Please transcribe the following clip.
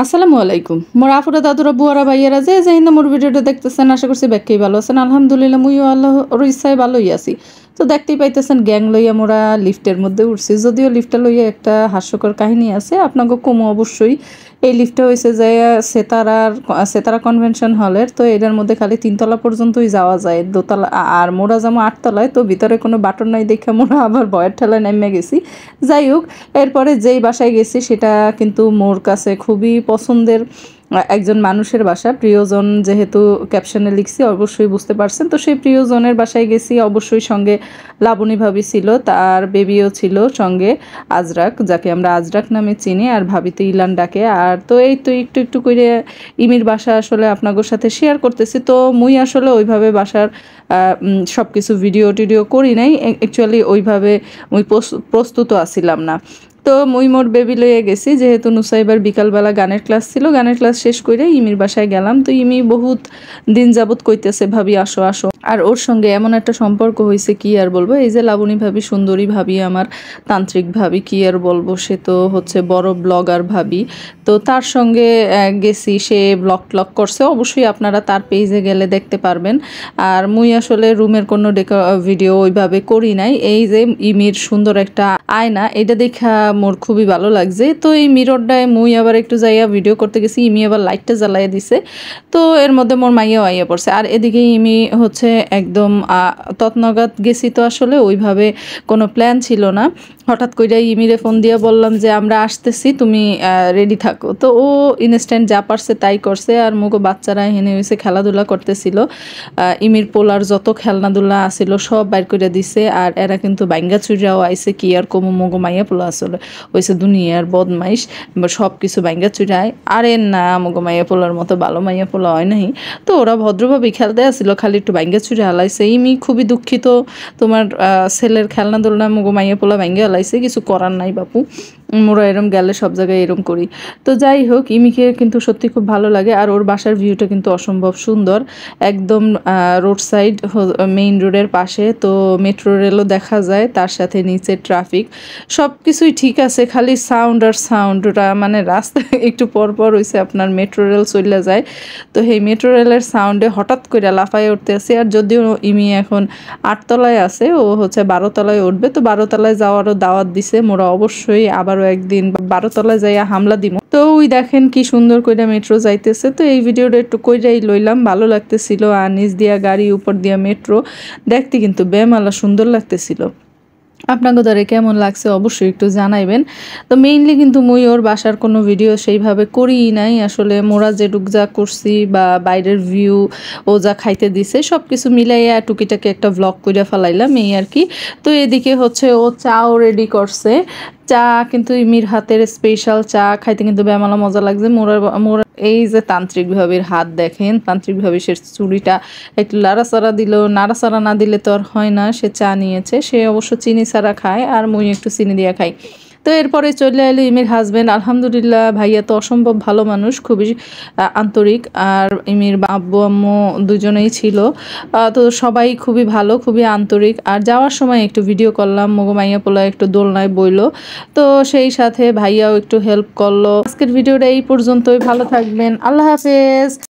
আসসালামু আলাইকুম মোর আফুরা দাদুরা বুয়ারা ভাইয়ারা যে যে হিন্দা মোর ভিডিওটা দেখতেছেন আশা করছি ব্যাখ্যাই ভালো আছেন আলহামদুলিল্লাহ মুইও আল্লাহর ইচ্ছায় ভালোই আছি। তো দেখতেই পাইতেছেন গ্যাং লইয়া মোরা লিফটের মধ্যে উঠছি, যদিও লিফটটা লইয়া একটা হাস্যকর কাহিনী আছে আপনাকে কমো অবশ্যই। এই লিফটটা হয়েছে যে সেতারা কনভেনশন হলের, তো এটার মধ্যে খালি 3 তলা পর্যন্তই যাওয়া যায়, দোতলা আর মোরা যেমন 8 তলায়, তো ভিতরে কোনো বাটন নাই দেখে মোরা আবার ভয়ের ঠেলায় নেমে গেছি। যাই হোক, এরপরে যেই বাসায় গেছি সেটা কিন্তু মোর কাছে খুবই পছন্দের একজন মানুষের বাসা। প্রিয়জন যেহেতু ক্যাপশনে লিখছি অবশ্যই বুঝতে পারছেন। তো সেই প্রিয়জনের বাসায় গেছি, অবশ্যই সঙ্গে লাবণী ভাবি ছিল, তার বেবিও ছিল সঙ্গে আজরাক, যাকে আমরা আজরাক নামে চিনি, আর ভাবিতে ইলান ডাকে। আর তো এই তো একটু একটু করে ইমির বাসা আসলে আপনাদের সাথে শেয়ার করতেছি। তো মুই আসলে ওইভাবে বাসার সব কিছু ভিডিও টিডিও করি নাই, অ্যাকচুয়ালি ওইভাবে মুই প্রস্তুত আসিলাম না। তো মুই মোর বেবি লইয়ে গেছি, যেহেতু নুসাইবার বিকালবেলা গানের ক্লাস ছিল, গানের ক্লাস শেষ করে ইমির বাসায় গেলাম। তো ইমি বহুত দিন যাবত কইতেছে ভাবি আসো আসো, আর ওর সঙ্গে এমন একটা সম্পর্ক হয়েছে কি আর বলবো। এই যে লাবণী ভাবি, সুন্দরী ভাবি, আমার তান্ত্রিক ভাবি, কি আর বলবো, সে তো হচ্ছে বড় ব্লগার ভাবি। তো তার সঙ্গে গেছি, সে ব্লগ করছে, অবশ্যই আপনারা তার পেজে গেলে দেখতে পারবেন। আর মুই আসলে রুমের কোনো ভিডিও ওইভাবে করি নাই। এই যে ইমির সুন্দর একটা আয়না, এটা দেখা মোর খুবই ভালো লাগছে। তো এই মিররটায় মুই আবার একটু যাইয়া ভিডিও করতে গেছি, ইমি আবার লাইটটা জ্বালাইয়া দিছে। তো এর মধ্যে মোর মাইয়াও আইয়া পড়ছে, আর এদিকে ইমি হচ্ছে একদম তৎনগত গেছি। তো আসলে ওইভাবে কোনো প্ল্যান ছিল না, হঠাৎ করে ইমিরে ফোন দিয়ে বললাম যে আমরা আসতেছি, তুমি রেডি থাকো। তো ও ইনস্ট্যান্ট যা পারছে তাই করছে। আর মুগো বাচ্চারা হেনে হয়েছে খেলাধুলা করতেছিল, ইমির পোলার যত খেলনাধুলা আসিল সব বাইর করে দিছে। আর এরা কিন্তু বাইঙ্গা চুরিয়াও আইছে, কি আর কমু, মুগো মাইয়া পোলা আসলে হয়েছে দুনিয়ার বদমাইশ, সব কিছু বাইঙ্গা চুরিয়ায়। আরে না, মুগো মাইয়া পোলার মতো ভালো মাইয়া পোলা হয় নাই। তো ওরা ভদ্রভাবে খেলতে আসছিল, খালি একটু বাইঙ্গা চুরি হালাইছে। ইমি খুবই দুঃখিত, তোমার ছেলের খেলনাধুলা মুগো মাইয়া পোলা বাইঙ্গা হালাইছে, কিছু করার নাই বাপু, মোরা এরম গেলে সব জায়গায় এরম করি। তো যাই হোক, ইমিকে কিন্তু সত্যি খুব ভালো লাগে। আর ওর বাসার ভিউটা কিন্তু অসম্ভব সুন্দর, একদম রোড সাইড, মেইন রোডের পাশে। তো মেট্রো রেলও দেখা যায়, তার সাথে নিচে ট্রাফিক, সব কিছুই ঠিক আছে, খালি সাউন্ড আর সাউন্ড। ওটা মানে রাস্তায় একটু পরপর হয়েছে আপনার মেট্রো রেল চলে যায়। তো সেই মেট্রো রেলের সাউন্ডে হঠাৎ করে লাফায় উঠতে আসে। আর যদিও ইমি এখন 8 তলায় আছে, ও হচ্ছে 12 তলায় উঠবে। তো 12 তলায় যাওয়ারও দাওয়াত দিছে, মোরা অবশ্যই আবারও একদিন 12 তলায় যাইয়া হামলা দিব। তো ওই দেখেন কি সুন্দর কইরা মেট্রো যাইতেছে। তো এই ভিডিওটা একটু কইরাই লইলাম, ভালো লাগতেছিল। আর নিচ দিয়া গাড়ি, উপর দিয়া মেট্রো, দেখতে কিন্তু বেমালা সুন্দর লাগতেছিল। আপনাকে ধরে কেমন লাগছে অবশ্যই একটু জানাইবেন। তো মেইনলি কিন্তু মুই ওর বাসার কোনো ভিডিও সেইভাবে করিই নাই, আসলে মোরা যেটুক যা করছি বা বাইরের ভিউ, ও যা খাইতে দিছে সব কিছু মিলাইয়া টুকিটাকে একটা ভ্লগ করে ফেলাইলাম, এই আর কি। তো এদিকে হচ্ছে ও চাও রেডি করছে, চা কিন্তু ইমির হাতের স্পেশাল চা, খাইতে কিন্তু বেমালা মজা লাগছে। মোরা এই যে তান্ত্রিক ভাবির হাত দেখেন, তান্ত্রিক ভাবি সে চুড়িটা একটু লাড়াচাড়া দিল, নাড়াচাড়া না দিলে তো আর হয় না। সে চা নিয়েছে, সে অবশ্য চিনি ছাড়া খায়, আর মুই একটু চিনি দিয়ে খাই। তো এরপরে চলে এলো ইমির হাজব্যান্ড। আলহামদুলিল্লাহ, ভাইয়া তো অসম্ভব ভালো মানুষ, খুবই আন্তরিক। আর ইমির আব্বু আম্মু দুজনেই ছিল, তো সবাই খুবই ভালো, খুবই আন্তরিক। আর যাওয়ার সময় একটু ভিডিও করলাম, মগো মাইয়া পোলা একটু দোলনায় বইলো, তো সেই সাথে ভাইয়াও একটু হেল্প করলো। আজকের ভিডিওটা এই পর্যন্তই, ভালো থাকবেন, আল্লাহ হাফেজ।